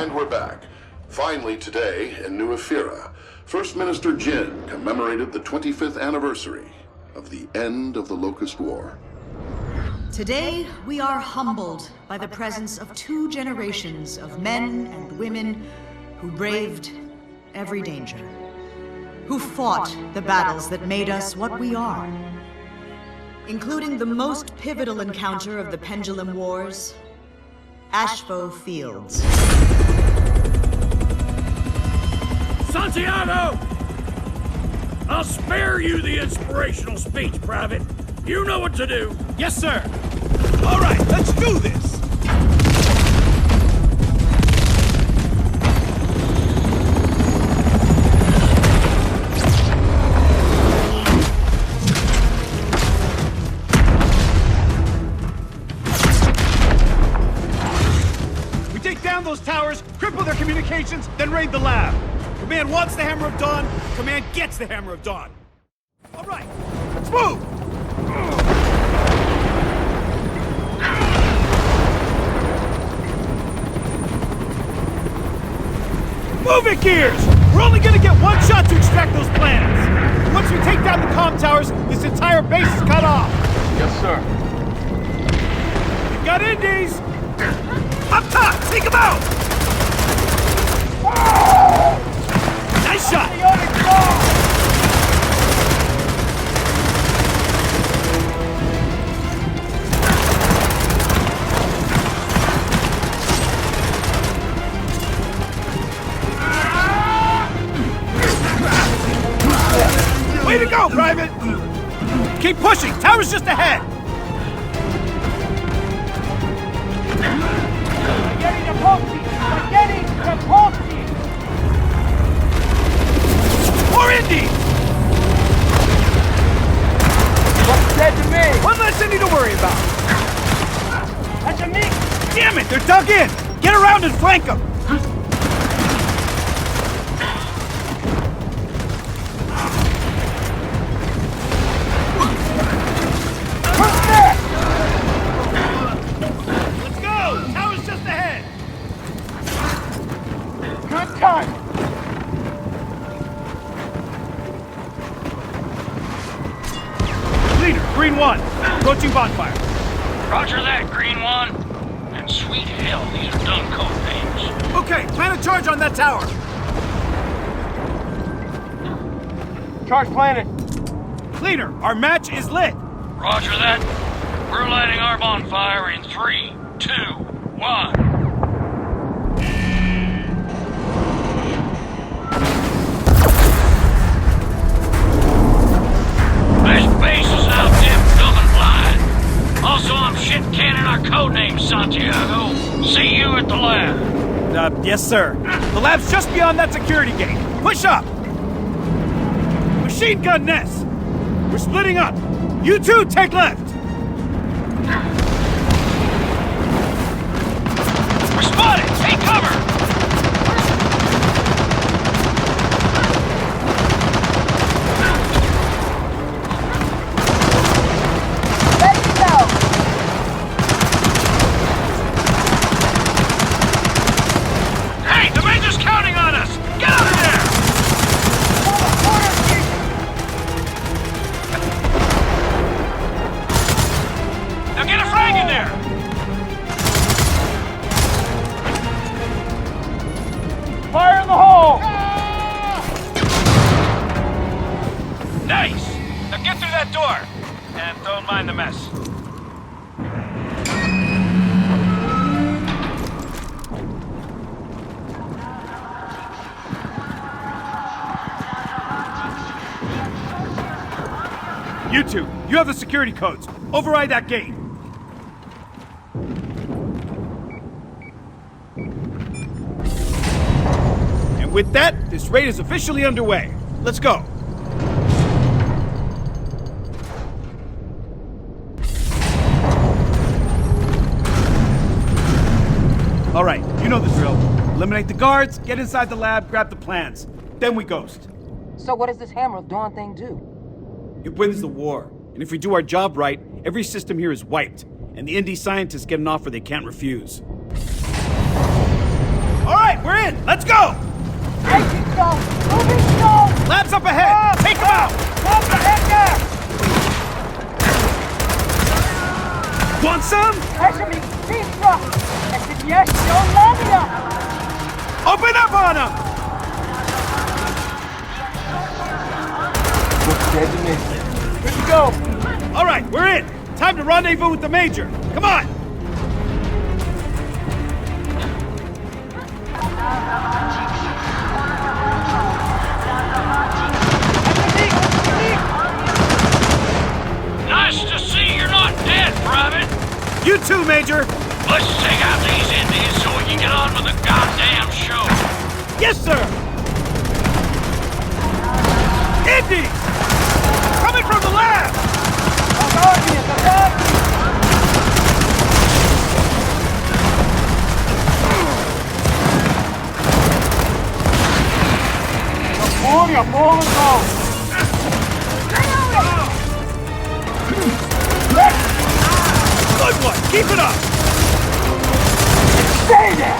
And we're back. Finally today, in New Ephyra, First Minister Jin commemorated the 25th anniversary of the end of the Locust War. Today, we are humbled by the presence of 2 generations of men and women who braved every danger, who fought the battles that made us what we are, including the most pivotal encounter of the Pendulum Wars, Ashfo Fields. Santiago! I'll spare you the inspirational speech, Private. You know what to do. Yes, sir. All right, let's do this. We take down those towers, cripple their communications, then raid the lab. Command wants the Hammer of Dawn, Command gets the Hammer of Dawn. All right, let's move! Move it, Gears! We're only gonna get one shot to extract those plans. Once we take down the comm towers, this entire base is cut off. Yes, sir. You've got Indies! Up top! Take them out! Nice shot! Way to go, Private! Keep pushing! Tower's just ahead! More Indies! What's dead to me? One less Indy to worry about! That's a me! Damn it! They're dug in! Get around and flank them! Let's go! Tower's just ahead! Good time! Leader, Green 1, approaching bonfire. Roger that, Green 1. And sweet hell, these are dumb code names. Okay, plan a charge on that tower. Charge planted. Leader, our match is lit. Roger that. We're lighting our bonfire in 3, 2, 1. This base is now dim, dumb, and blind. Also, I'm shit canning our code name, Santiago. See you at the lab. Yes, sir. The lab's just beyond that security gate. Push up! Machine gun nest! We're splitting up. You two take left. We're spotted! Take cover! Hey, the Major's counting on us! Get out of there! Now get a frag in there! Fire in the hole! Nice! Now get through that door! And don't mind the mess. You two, you have the security codes. Override that gate. And with that, this raid is officially underway. Let's go. All right, you know the drill. Eliminate the guards, get inside the lab, grab the plans. Then we ghost. So what does this Hammer of Dawn thing do? It wins the war. And if we do our job right, every system here is wiped. And the indie scientists get an offer they can't refuse. All right, we're in! Let's go! Taking slow! Moving slow! Lab's up ahead! Take him out! What the heck there? Want some? Esami, pizza! Yes, Yolanda! Open up on him! Looks dead to me. Good to go. All right, we're in. Time to rendezvous with the Major. Come on! Nice to see you're not dead, Private. You too, Major! Let's take out these Indies so we can get on with the goddamn show. Yes, sir! Indy! Coming from the lab! Good one! Keep it up! Stay there!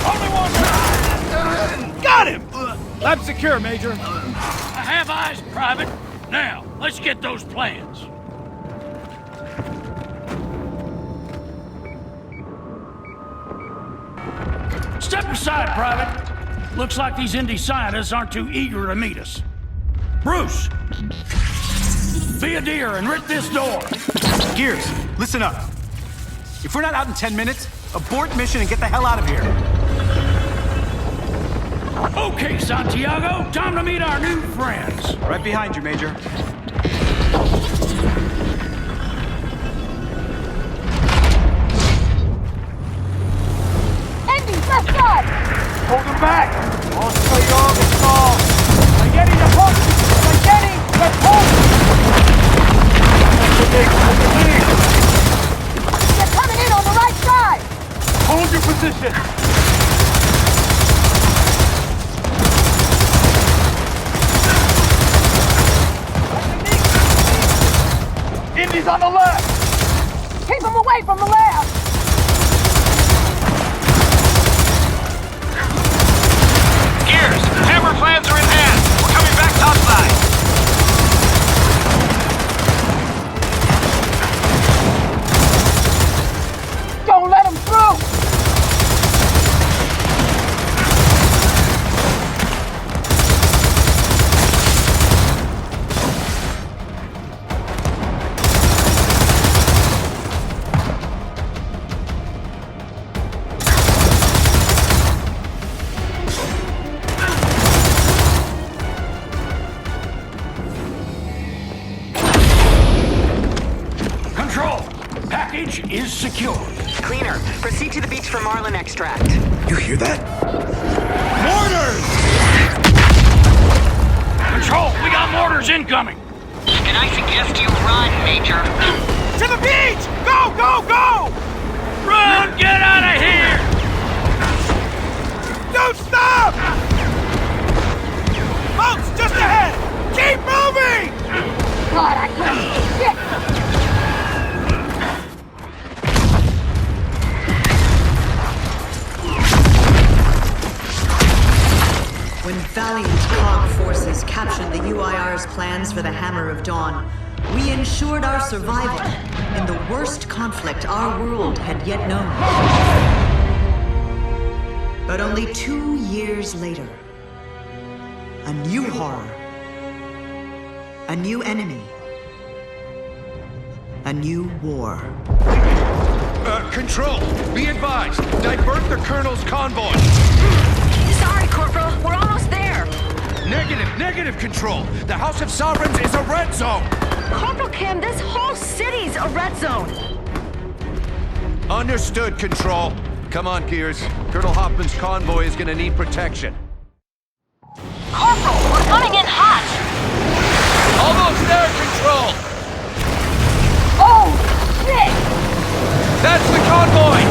Only one! Got him! Lab secure, Major. I have eyes, Private. Now, let's get those plans. Step aside, Private. Looks like these Indy scientists aren't too eager to meet us. Bruce! Be a dear and rip this door. Gears, listen up. If we're not out in 10 minutes, abort mission and get the hell out of here. Okay, Santiago, time to meet our new friends. Right behind you, Major. Andy, left side! Hold him back! Also, you're the call. Spaghetti to push! Spaghetti to push! They're coming in on the right side! Hold your position. Indy's on the left! Keep him away from the lab! Gears, hammer plans are in hand. We're coming back topside. Don't let him through! Control, package is secure. Cleaner, proceed to the beach for marlin extract. You hear that? Mortars! Control, we got mortars incoming. And I suggest you run, Major. To the beach! Go, go, go! Run, get out of here! Don't stop! Boats just ahead! Keep moving! God, I can't see shit! When valiant COG forces captured the UIR's plans for the Hammer of Dawn, we ensured our survival in the worst conflict our world had yet known. But only 2 years later, a new horror, a new enemy, a new war. Control, be advised. Divert the Colonel's convoy. Sorry, Corporal. We're almost there. Negative, Control. The House of Sovereigns is a red zone. Corporal Kim, this whole city's a red zone. Understood, Control. Come on, Gears. Colonel Hoffman's convoy is gonna need protection. Corporal, we're coming in hot. Almost there, Control. Oh, shit! That's the convoy.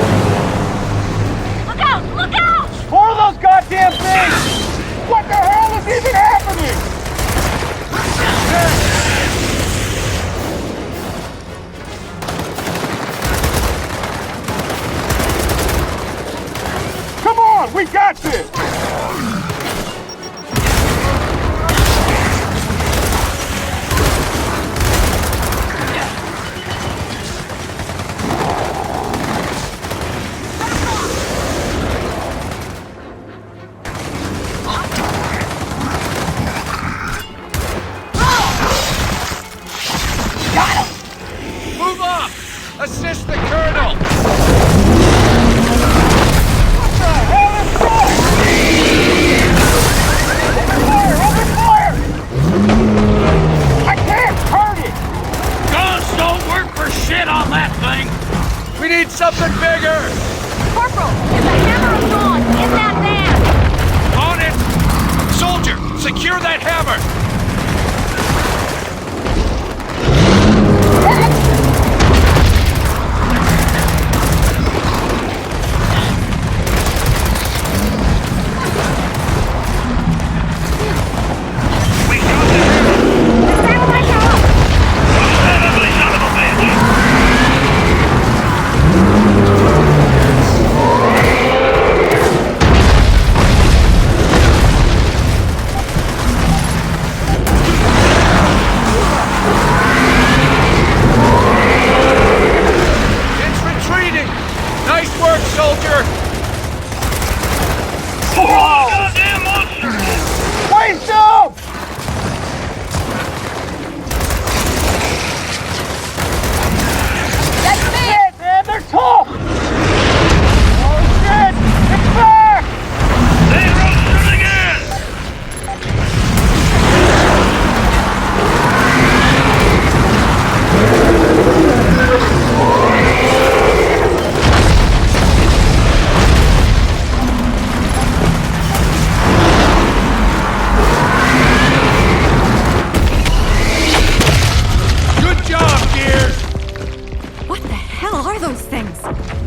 Look out! Look out! More of those goddamn things! What the hell is even happening? We got this! Move up! Assist the colonel! What the hell is that? Open fire! I can't turn it! Guns don't work for shit on that thing! We need something bigger! Corporal, is the hammer of dawn in that van? On it! Soldier, secure that hammer!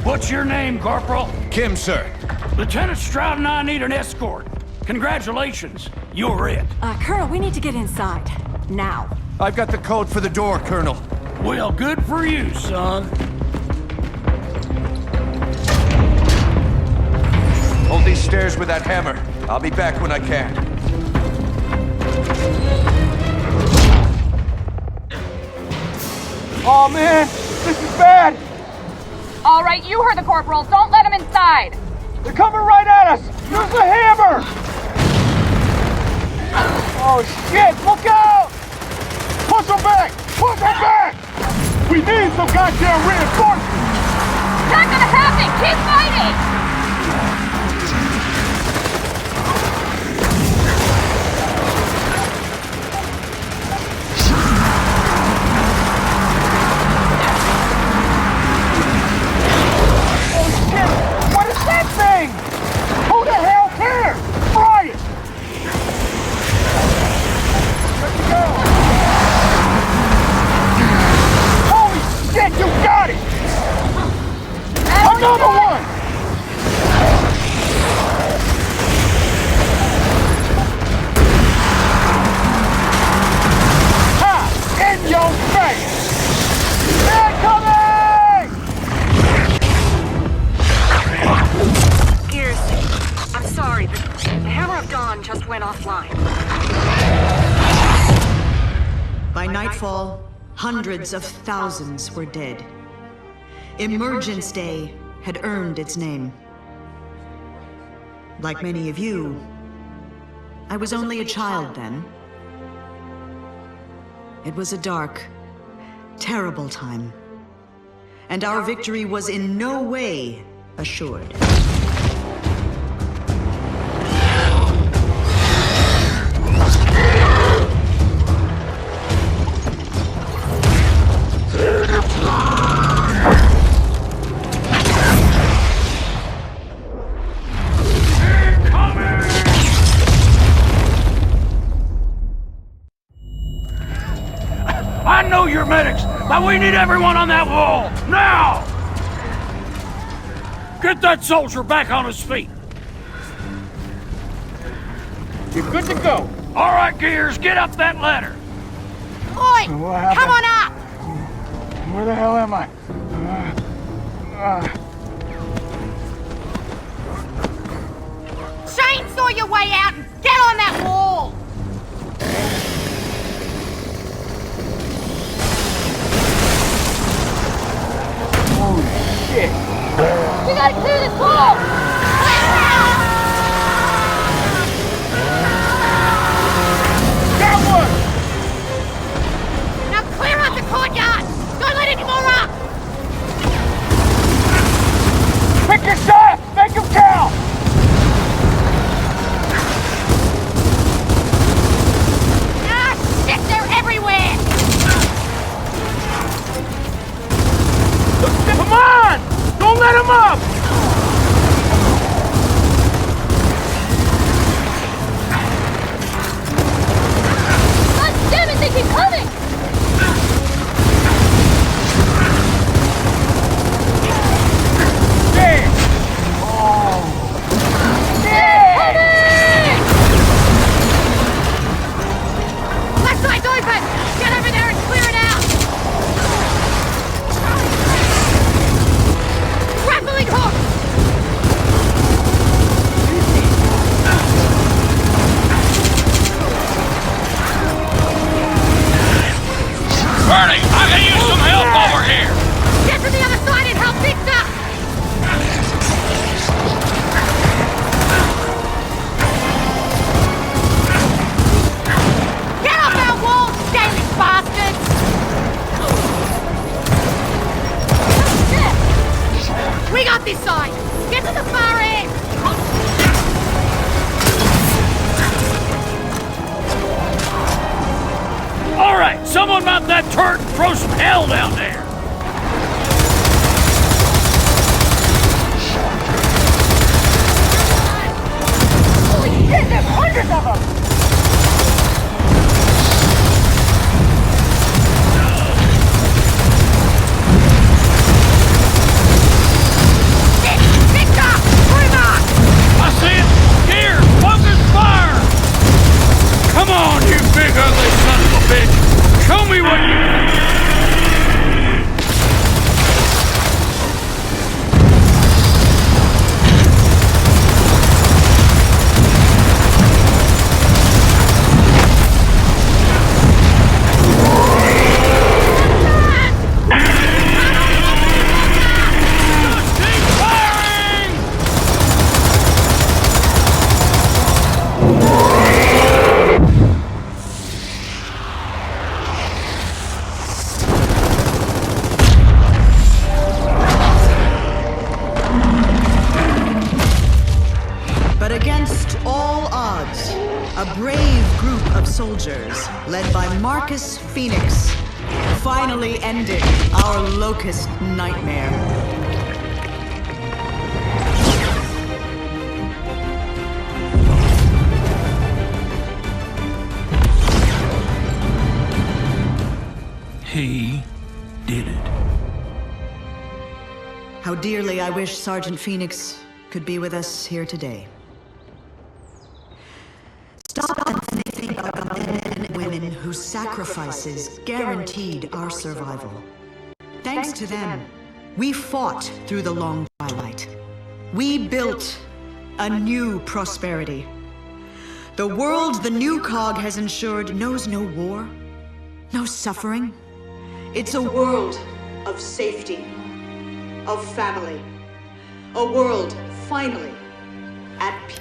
What's your name, Corporal? Kim, sir. Lieutenant Stroud and I need an escort. Congratulations, you're it. Colonel, we need to get inside. Now. I've got the code for the door, Colonel. Well, good for you, son. Hold these stairs with that hammer. I'll be back when I can. Oh man, this is bad! All right, you heard the corporal. Don't let him inside. They're coming right at us! Use the hammer! Oh shit, look out! Push them back! Push them back! We need some goddamn reinforcements! Not gonna happen! Keep fighting! Who the hell cares? Fry it! Let's go! Holy shit, you got it! Another one! Ha! In your face! I'm sorry, but the Hammer of Dawn just went offline. By nightfall, hundreds of thousands were dead. Emergence Day had earned its name. Like many of you, I was only a child then. It was a dark, terrible time. And our victory was in no way assured. I know you're medics, but we need everyone on that wall, now! Get that soldier back on his feet. You're good to go. All right, Gears, get up that ladder. Oi! What happened? Come on up! Where the hell am I? way out and get on that wall! Holy shit! We gotta clear this wall! Got one! Now clear out the courtyard! Don't let any more up! Pick your shots! Make them count! Ah, shit, they're everywhere! Come on! Don't let them up! God damn it, they keep coming! Damn! Oh! Damn! Left side's open! Get over there and clear it out! Grappling hook! Bernie, I can use some help over here! Get to the other side and help Victor! Get off our wall, scaly bastards! We got this side! Get to the far end! All right, someone mount that turret and throw some hell down there! Holy shit, there's hundreds of them! Victor! Prologue! I see it! Here! Focus fire! Come on, you big ugly son of a bitch! Show me what you... Keep firing! But against all odds, a brave group of soldiers, led by Marcus Phoenix, finally ended our locust nightmare. He did it. How dearly I wish Sergeant Phoenix could be with us here today. Stop and think about the men and women whose sacrifices guaranteed our survival. Thanks to them, we fought through the long twilight. We built a new prosperity. The world the new cog has ensured knows no war, no suffering. It's a world of safety, of family. A world, finally, at peace.